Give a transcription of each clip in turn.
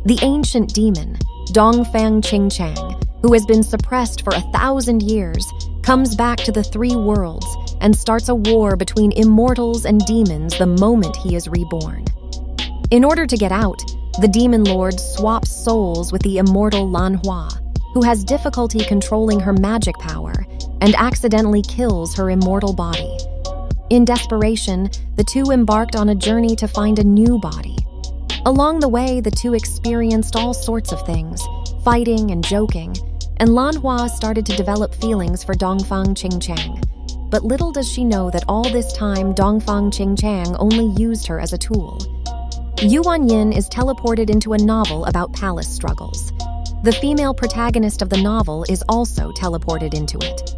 The ancient demon, Dongfang Chang'an, who has been suppressed for 1,000 years, comes back to the three worlds and starts a war between immortals and demons the moment he is reborn. In order to get out, the demon lord swaps souls with the immortal donghua, who has difficulty controlling her magic power and accidentally kills her immortal body. In desperation, the two embarked on a journey to find a new body. Along the way, the two experienced all sorts of things, fighting and joking, and donghua started to develop feelings for Dongfang Chang'an. But little does she know that all this time, Dongfang Chang'an only used her as a tool. Yuan Yin is teleported into a novel about palace struggles. The female protagonist of the novel is also teleported into it.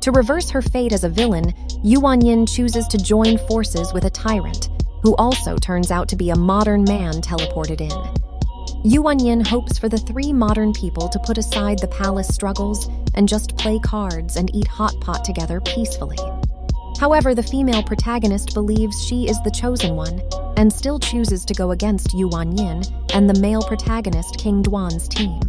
To reverse her fate as a villain, Yuan Yin chooses to join forces with a tyrant, who also turns out to be a modern man teleported in. Yuan Yin hopes for the three modern people to put aside the palace struggles and just play cards and eat hot pot together peacefully. However, the female protagonist believes she is the chosen one and still chooses to go against Yuan Yin and the male protagonist King Duan's team.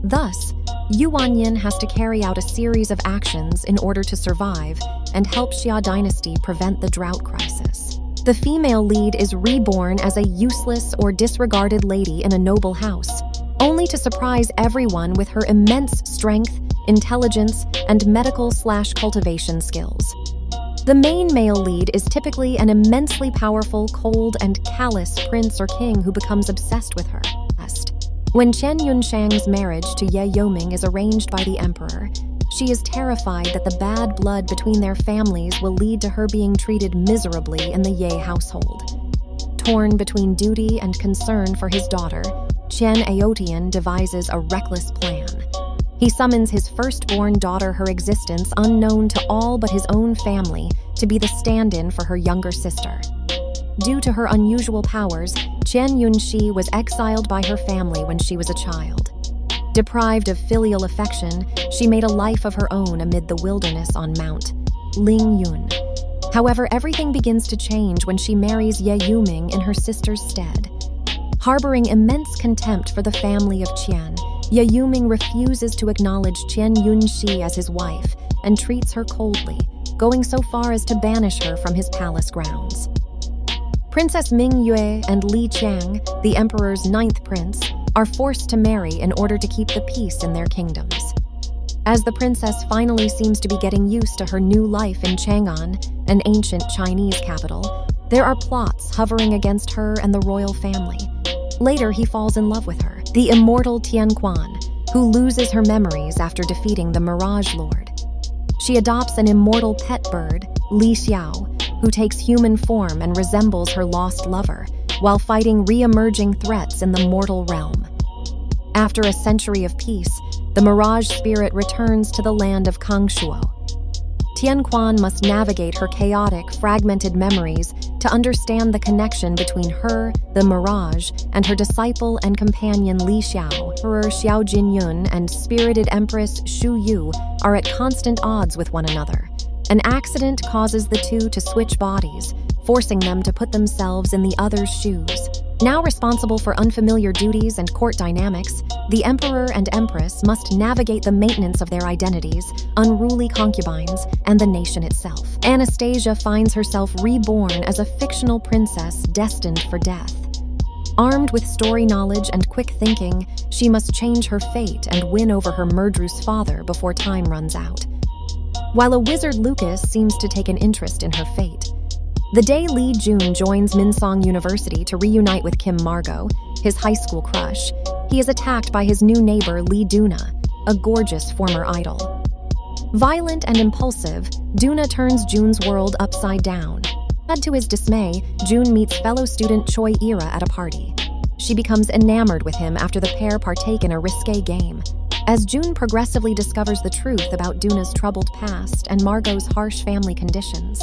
Thus, Yuan Yin has to carry out a series of actions in order to survive and help Xia dynasty prevent the drought crisis. The female lead is reborn as a useless or disregarded lady in a noble house, only to surprise everyone with her immense strength, intelligence, and medical/cultivation skills. The main male lead is typically an immensely powerful, cold, and callous prince or king who becomes obsessed with her. When Chen Yunshang's marriage to Ye Yoming is arranged by the emperor, she is terrified that the bad blood between their families will lead to her being treated miserably in the Ye household. Torn between duty and concern for his daughter, Chen Aotian devises a reckless plan. He summons his firstborn daughter, her existence unknown to all but his own family, to be the stand-in for her younger sister. Due to her unusual powers, Chen Yunxi was exiled by her family when she was a child. Deprived of filial affection, she made a life of her own amid the wilderness on Mount Lingyun. However, everything begins to change when she marries Ye Yuming in her sister's stead. Harboring immense contempt for the family of Qian, Ye Yuming refuses to acknowledge Chen Yunxi as his wife and treats her coldly, going so far as to banish her from his palace grounds. Princess Mingyue and Li Qiang, the emperor's 9th prince, are forced to marry in order to keep the peace in their kingdoms. As the princess finally seems to be getting used to her new life in Chang'an, an ancient Chinese capital, there are plots hovering against her and the royal family. Later, he falls in love with her, the immortal Tianquan, who loses her memories after defeating the Mirage Lord. She adopts an immortal pet bird, Li Xiao, who takes human form and resembles her lost lover, while fighting re-emerging threats in the mortal realm. After a century of peace, the Mirage spirit returns to the land of Kangshuo. Tianquan must navigate her chaotic, fragmented memories to understand the connection between her, the Mirage, and her disciple and companion Li Xiao. Emperor Xiao Jinyun and spirited Empress Shu Yu are at constant odds with one another. An accident causes the two to switch bodies, forcing them to put themselves in the other's shoes. Now responsible for unfamiliar duties and court dynamics, the emperor and empress must navigate the maintenance of their identities, unruly concubines, and the nation itself. Anastasia finds herself reborn as a fictional princess destined for death. Armed with story knowledge and quick thinking, she must change her fate and win over her murderous father before time runs out. While a wizard Lucas seems to take an interest in her fate. The day Li Jun joins Minsong University to reunite with Kim Margot, his high school crush, he is attacked by his new neighbor Li Duna, a gorgeous former idol. Violent and impulsive, Duna turns Jun's world upside down. Add to his dismay, Jun meets fellow student Choi Ira at a party. She becomes enamored with him after the pair partake in a risque game. As Jun progressively discovers the truth about Duna's troubled past and Margot's harsh family conditions,